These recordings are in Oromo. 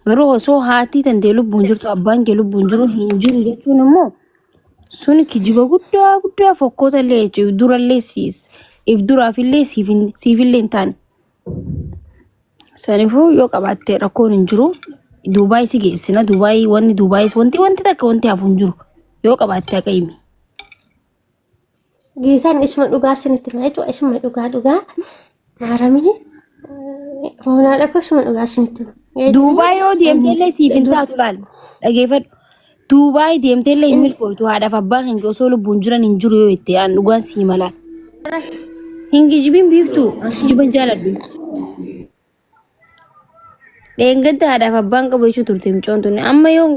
garuu osoo haati tantee lubbuun jirtu abbaan kee lubbuun jiru hin jiru jechuun immoo sun kijiba guddaa fokkoota illee jechuudha durallee if duraafillee siifillee hin taane sanifuu yoo qabaatte rakkoon hin jiru Dubaay si geessina Dubaay wanti takka wanti hafu hin jiru yoo qabaatte akka himi. Geetaan isuma dhugaa sinitti maayitu isuma dhugaa maaramii hoonaa isuma dhugaa sinitti. Dubaay yoo deemteellee siif hin taatu laal dhageeffadhu. Dubaay deemteellee hin milkootu haadhaaf abbaa kan osoo lubbuun jiran hin jiru yoo itti aan dhugaan sii malaan. Hin gijibiin biiftuu gijiban jaaladhu. Deengadda haadhaaf abbaan qabu jechuu turte mucoon tunne amma yoo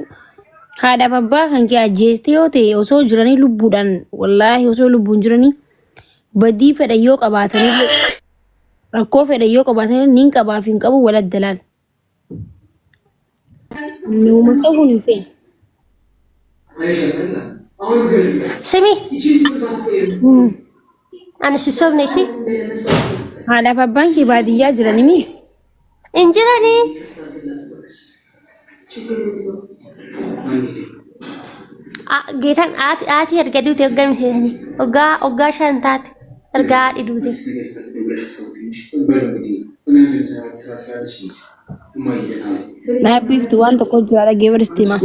haadhaaf abbaa kan kee ajjeeste yoo ta'e osoo jiranii lubbuudhaan wallaahi osoo lubbuun jiranii badii fedha yoo qabaatanii rakkoo fedha yoo qabaatanii niin qabaaf hin qabu wal addalaan. Nuuma qabuun hin fe'e. Simi ani si sobne ishee haadhaaf abbaan kee baadiyyaa jiranimi. Injiranii geetan ati erga duute hoggamiteetanii hoggaa shan taate erga haadhi duute. Naabbiiftu waan tokko jira dhagee baristiima.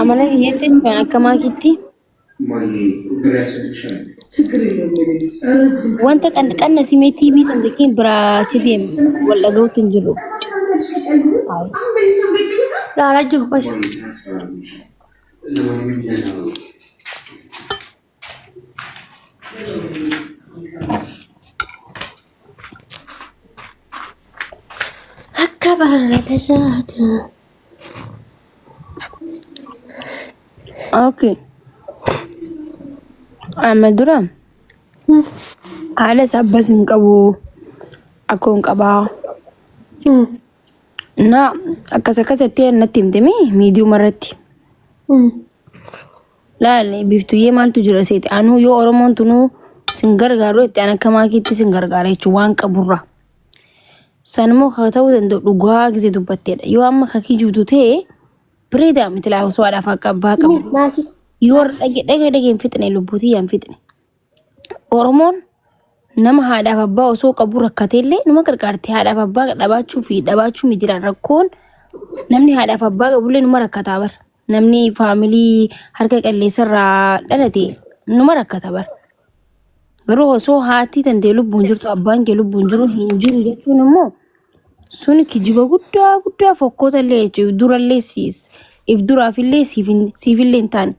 Amala hiyyeetti kan akka maakiitti. Wanta qanna simee TV sandeekin biraa si deema wal dhaga'uutu hin jiru. Laalaa jiru qoy. Akka baala isaatu. Okay. Dura haala sabbas hin qabu akkoon qabaa na akkasatti natti himtemi miidiyuma irratti laale biftuyyee maaltu jira seeti anuu yoo oromoon tunuu sin gargaaru itti an akka maakiitti sin gargaara jechuun waan qaburra sanmoo haa ta'uu danda'u dhugaa gisee dubbatteedha yoo amma kakii juutu ta'e bireedaa miti laa osoo haadhaaf akka abbaa qabu yoo dhageen fixne lubbuutii yaan fixne oromoon nama haadhaaf abbaa osoo qabu rakkateellee numa gargaarti haadhaaf abbaa dhabaachuu mitiidhaan rakkoon namni haadhaaf abbaa qabullee numa rakkataa bar namni faamilii harka qalleessarraa dhalate numa rakkata bar garuu osoo haati tantee lubbuun jirtu abbaan kee lubbuun jiru hin jiru jechuun immoo sun kijiba guddaa fokkoota illee jechuudha durallee if duraafillee siifillee hin taane.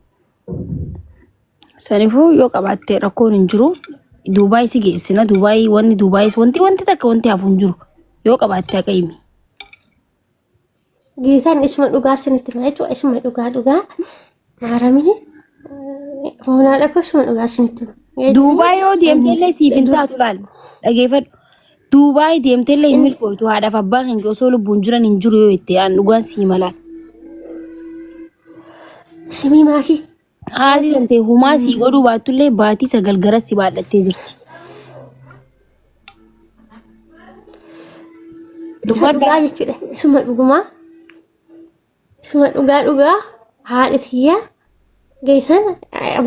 Sanifuu yoo qabaatte rakkoon hin jiru Dubaay si geessina Dubaay wanti takka wanti hafu hin jiru yoo qabaatte akka himi. Geetaan isuma dhugaa sinitti maayitu isuma dhugaa maaramii hoonaa isuma dhugaa sinitti. Dubaay yoo deemteellee siif hin taatu laal dhageeffadhu. Dubaay deemteellee hin milkootu haadhaaf abbaa kan osoo lubbuun jiran hin jiru yoo itti aan dhugaan sii malaan. Simii maakii. Haati tantee humaa sii godhuu baattullee baatii sagal gara si baadhattee jirti. Dhugaa jechuudha. Isuma dhugumaa. Isuma dhugaa haadha tiyyaa geessan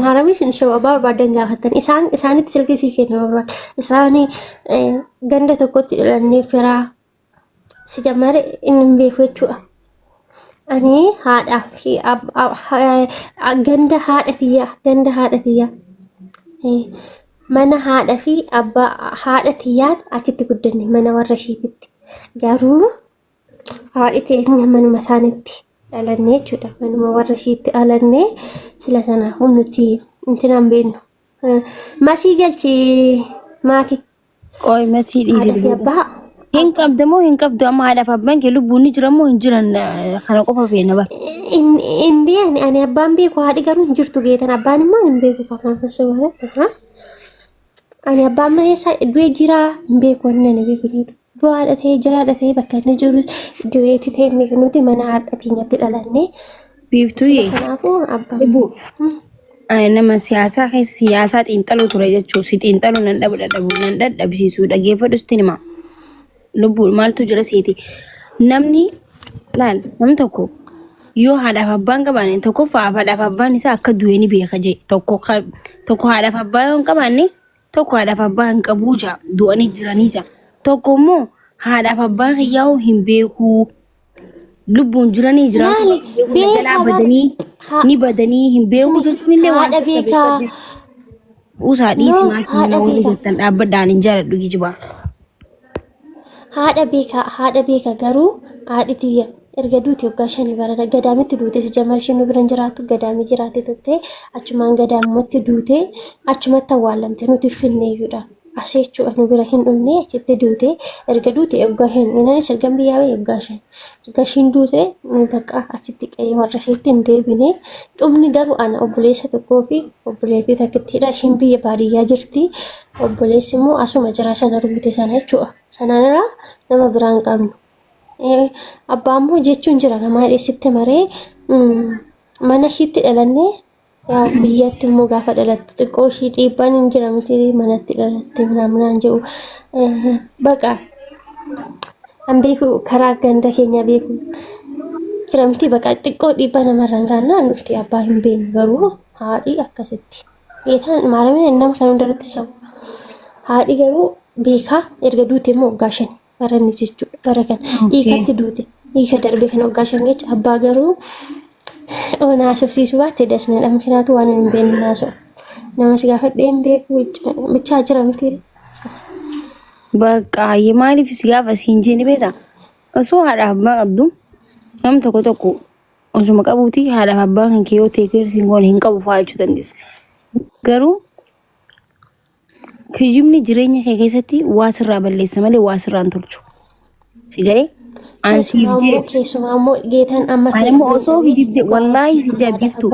maaramii sin shababaa barbaadan gaafatan isaanitti silkisii kenna barbaada. Isaanii ganda tokkotti dhalannee firaa si jammare inni hin beeku jechuudha. Ani haadha fi ganda haadha tiyyaa mana haadha fi abbaa haadha tiyyaan achitti guddanne mana warra ishiititti garuu haadhi teenya manuma isaanitti dhalannee jechuudha manuma warra ishiitti dhalannee sila sana humnuti intinaan beeknu masii galchi maaki qoy masii dhiirri hin qabdu amma haadhaaf abbaan kee lubbuun ni jiramoo hin jiran kana qofa feena bar. Inni ani abbaan beeku haadhi garuu hin jirtu geetan abbaan immoo hin beeku kan fassoo ani abbaan maleessa du'e jira hin beeku wanni ani beeku du'a haadha ta'ee jiraadha ta'ee bakka inni jirus du'eetti ta'e hin beeku nuti mana haadha keenyatti dhalannee. Biiftuuyee. Kanaafuu abbaan. Nama siyaasaa xiinxaluu ture jechuun si xiinxaluu nan dhabsiisuu dhaggeeffadhu sitti hima. lubbuu maaltu jira seeti namni laal namni tokko yoo haadhaaf abbaan qabaanne tokko haadhaaf abbaan isaa akka du'e ni beeka jee tokko haadhaaf abbaa yoo hin qabaanne tokko haadhaaf abbaa hin qabuu jaa du'anii jiranii jaa tokko immoo haadhaaf abbaa kiyyaa'u hin beeku lubbuun jiranii jiraatu jalaa badanii ni badanii hin beeku jechuun illee waan haadha beekaa usaa dhiisi maatii nama walii jettan dhaabbadhaan hin jaaladhu gijibaa. haadha beekaa garuu haadhi tiyya erga duute waggaa 5 bara gadaamitti duute si jamal isheen nu biran jiraatu gadaami jiraate turte achumaan gadaamumatti duute achumatti awwaalamte nuti finneeyyuudha aseechuu nu bira hin dhumne achitti duute erga duute waggaa hin inanis erga biyyaa waggaa 5 erga ishiin duute bakka achitti qe'ee warra isheetti hin deebine dhumni garuu ana obboleessa tokkoo fi obboleettii takkittiidha ishiin biyya baadiyyaa jirti obboleessi immoo asuma jira sana rubute sana jechuudha sanarraa nama biraan qabnu. Abbaan immoo jechuun jira nama dheessitti maree mana ishiitti dhalannee yaa biyyatti immoo gaafa dhalattu xiqqoo ishii dhiibbaan hin jira miti manatti dhalatte minaan jedhu baqa an beeku karaa ganda keenya beeku jira miti baqa xiqqoo dhiibbaa namarraan gaannaa nuti abbaa hin beeknu garuu haadhi akkasitti yeetaan maalameen nama kan hundarratti sabu haadhi garuu beekaa erga duute immoo waggaa 5 baranni jechuudha bara kan hiikatti duute hiika darbee kan waggaa 5 jecha abbaa garuu ona subsiisu baate dasnedha mikinaatu waan hin beekne naasoo namas gaafadhee hin beeku bichaa jira miti bakka maaliif si gaafa siin jeeni beektaa osoo haadhaaf abbaa qabdu nam tokko osuma qabuuti haadhaaf abbaa kan kee yoo teekeersiin goone hin qabu fa'aa jechuu dandeessa garuu kijibni jireenya kee keessatti waa sirraa balleessa malee waa sirraan tolchu si galee keessumaa immoo geetaan amma osoo kijibde wallaahi si jabbiftu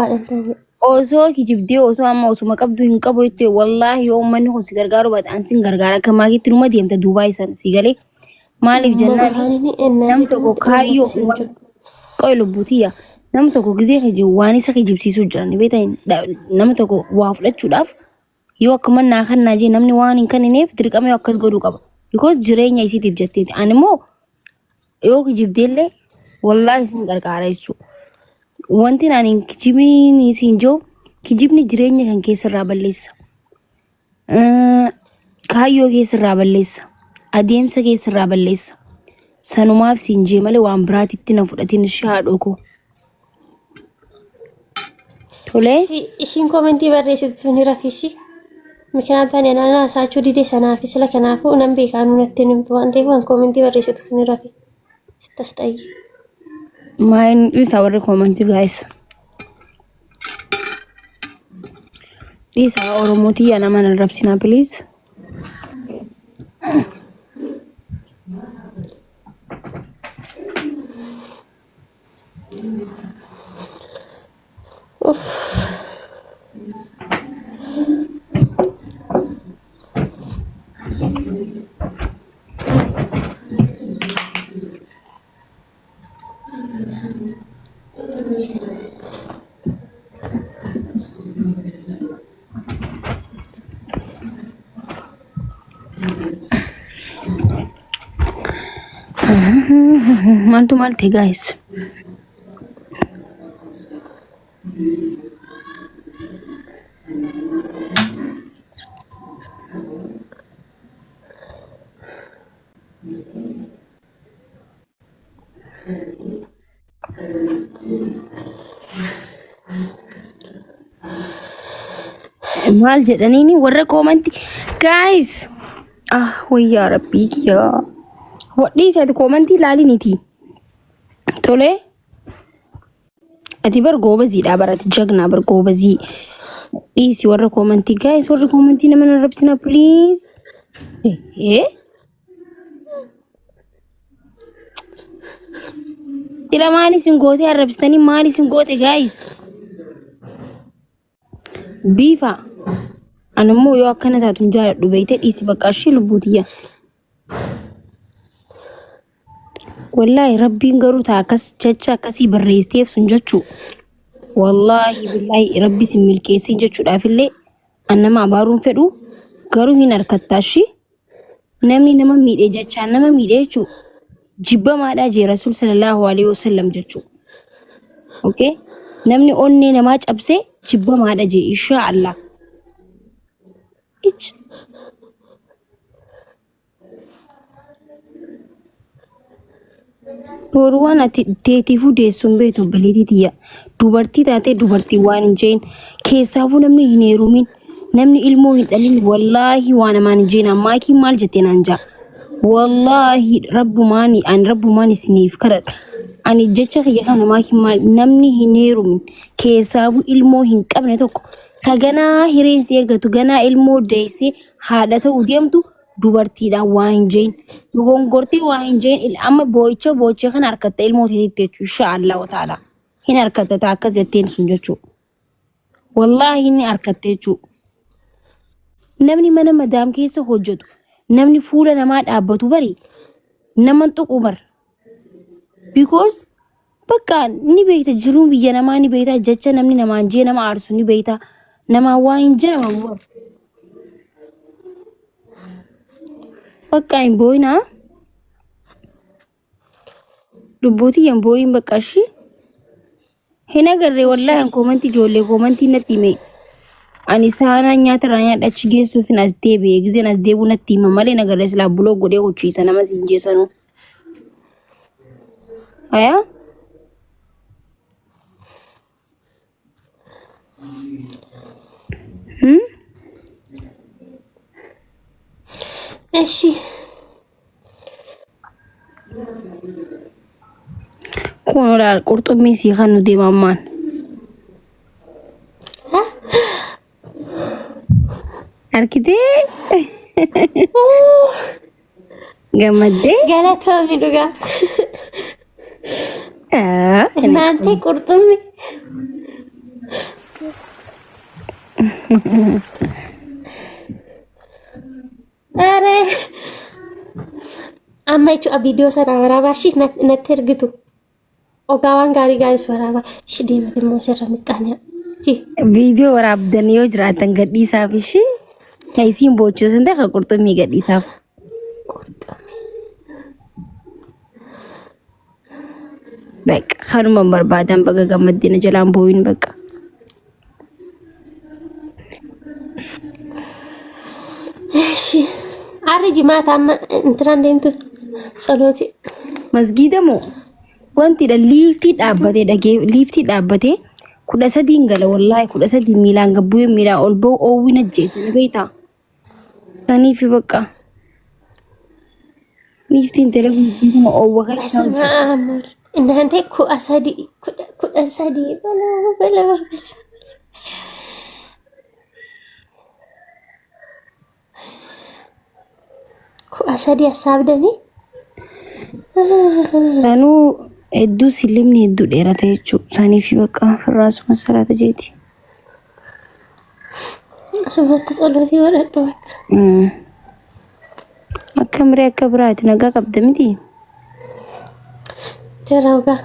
osoo kijibdee osoo amma osuma qabdu hin qabu jettee wallaahi yoo uummanni kun si gargaaru baate an sin gargaara akka maagitti numa deemta duubaa isan si galee maaliif jennaan nam tokko kaayyoo qoy lubbuutiyya nam tokko gizee kijib waan isa kijibsiisuu jiran beetan nam tokko waa fudhachuudhaaf yoo akka mannaa kannaa jee namni waan hin kennineef dirqama yoo akkas godhuu qaba because jireenya isiitiif jetteeti ani immoo yoo kijibdeellee wallaahi sin gargaara jechuudha wanti naan kijibni siin joo kijibni jireenya kan keessarraa balleessa kaayyoo keessarraa balleessa adeemsa keessarraa balleessa sanumaaf siin jee malee waan biraatitti na fudhatiin shaadhoo koo tolee ishiin koomentii barreessitu ni rafishi mikinaatan enana saachuu dide sanaafi sila kanaafu nan beekaa nunatti nimtu waan ta'eef waan koomentii barreessitu ni rafi sittas ta'ii mine is our comment guys this our oromoti yana mana rabsina please Mantu malte guys maal jedhaniini warra koomenti guys wayyaa rabbii kiyyaa wadhii isaati koomentii ilaaliniti tole ati bar goobaziidha barati jagnaa bar goobazii dhiisi warra koomentii guys warra koomentii nama na rabsina please ila maali sin goote arrabstanii maali sin goote guys biifa anammoo yoo akkana taatun jaaladhu beeyte dhiisi bakka ashii lubbuutiyya wallahi rabbiin garuu taakas jecha akkasii barreesteef sun jechuu wallahi billahi rabbi sin milkeessin jechuudhaaf illee annama abaaruun fedhu garuu hin harkattaashi namni nama miidhe jechaan nama miidhe jechuudha. Jibbamaadhaa jee Rasuul sallallahu alaihi wasallam jechuudha. Okay? Namni onnee namaa cabsee jibbamaadha jee insha Allah. Ich. Waan ati teetiifuu deessuun beektu obboleettii dubartii taatee dubartii waan hin jeen keessaafuu namni hin heerumin namni ilmoo hin dhalin wallaahi waan namaan hin jeen ammaakii maal jettee naan jaa wallaahi rabbumaan isiniif kadhadha ani jecha kiyya kana maakii maal namni hin heerumin keessaafuu ilmoo hin qabne tokko ka ganaa hireensi eeggatu ganaa ilmoo deessee haadha ta'uu deemtu. Dubartiidhaan waa hin jeen gongortii waa hin jeen amma boo'icha kan harkatta ilmoo teetitti jechuudha inshaallah ta'ala hin harkatta akkas jetteen sun jechuudha wallaahi inni harkatta jechuudha namni mana madaam keessa hojjetu namni fuula namaa dhaabbatu bari nama tuqu bar because bakka ni beekta jiruun biyya namaa ni beekta jecha namni namaan jee nama aarsu ni beekta nama waa hin jedhamamu Bakka hin boo'ina. Lubbuutii hin boo'in bakka ishii. Hin agarree wallaahi koomantii ijoollee koomantii natti hime. Ani saanaa nyaata irraa nyaadha achi geessuuf hin as deebi'e giseen as deebi'u natti hima malee nagarree silaa buloo godhee hojiisa nama siin jeessanuu. Ayaa? Eshi. Kun laal qurxummii sii kan nu deemammaan. Arkitee? Gammaddee? Galatoomii dhugaa. Naantee qurxummii. Are amma jechuudha viidiyoo sana waraabaa ishii natti ergitu ogaawwan gaarii waraabaa ishii deemate immoo sirra miqqaani'a. Viidiyoo waraabdan yoo jiraatan gadhiisaaf ishii kan isiin boochisan ta'e kan qurxummii gadhiisaaf. Bakka kanuma barbaadan baga gammaddina jalaan boo'in bakka. Eshi. Arri jimaata amma intiraan deemtu solooti. Masgiida moo wanti dha liiftii dhaabbatee dhagee liiftii dhaabbatee 13 gala wallaahi 13 miilaan gabbu'ee miilaa ol ba'u oowwin ajjeesani beektaa. Saniif bakka liiftiin televiziyoona oowwa kan Asma amur. Inaante kudha sadii balaa. Asadi asaabdanii. Sanuu hedduu silimni hedduu dheerate jechuudha. Saniif bakka firraasuma salaata jeeti. Asumatti solotii godhadhu bakka. Akka miree akka biraati nagaa qabda miti. Jaraugaa.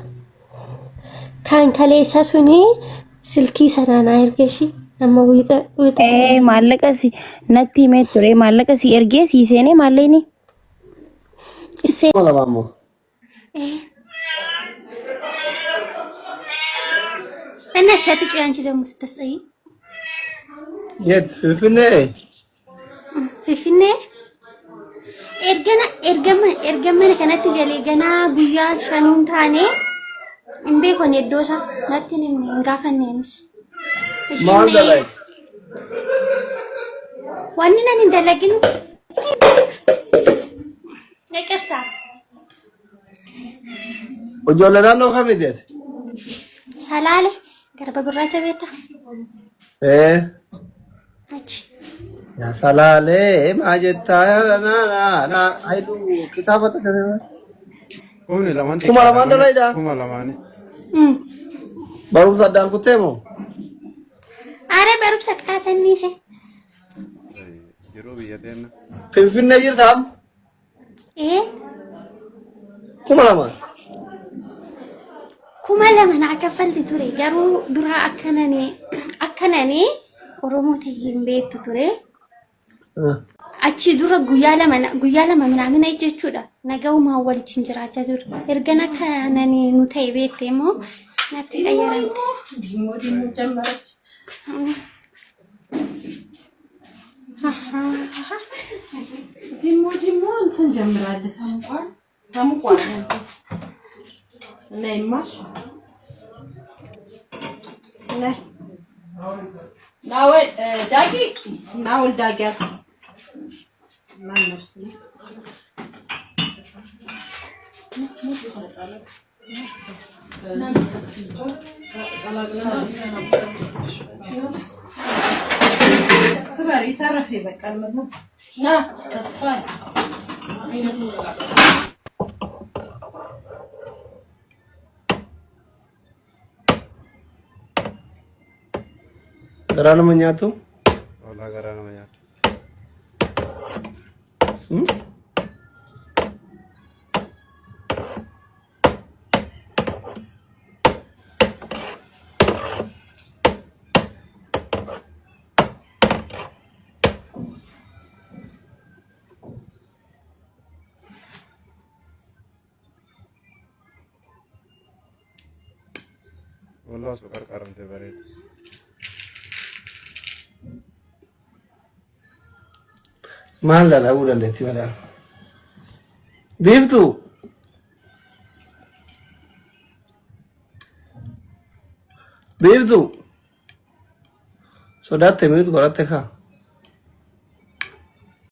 Kan kaleessa suni silkii sanaan ergeeshi. Amma wiixa. Maallaqa si natti himee ture maallaqa si ergee si seenee maalleeni. Isee. Mana mamu. Anna shati cuyanchi ደግሞ ስታስጠይ Yet fifine. Finfinnee ergama kanatti galee ganaa guyyaa shanuun taane hin beekon iddoo isaa natti hin gaafanneenis. Maal dalai. Wanni nan hin dalagin neqasa. Ijoollee naannoo kamiiti? Salaale garba gurraacha beekta. Achi. Ya salaalee maa jettaa na aidu kitaaba takka. Humni lamaan Kuma lamaan dalaidha. Kuma lamaani. Barumsa addaan kuttee moo? Are barumsa qaatannise. Yeroo biyya teenna. Finfinnee jirtaa? Kuma lamaan. Kuma lama na kaffalti ture garuu dura akkanani Oromoo ta'ee hin beektu ture. achi dura guyyaa lama minaamin jechuudha. Nagaumaa waliin jiraachaa ture. Ergan akka nani nu ta'e beekte immoo natti dhayyaramte. Dimmoo jammarach. Dimmoo እንትን ጀምራለች ታሙቋል ነይማ ነይ ናወል ዳጊ ማነስ سباري تعرفي بقى المهم لا تصفاي Garana menyatu? Wala garana menyatu. Wala sukar karante baret. Mahal dah udah leti mana? Beef tu? Beef tu? So dah temu itu korat teka.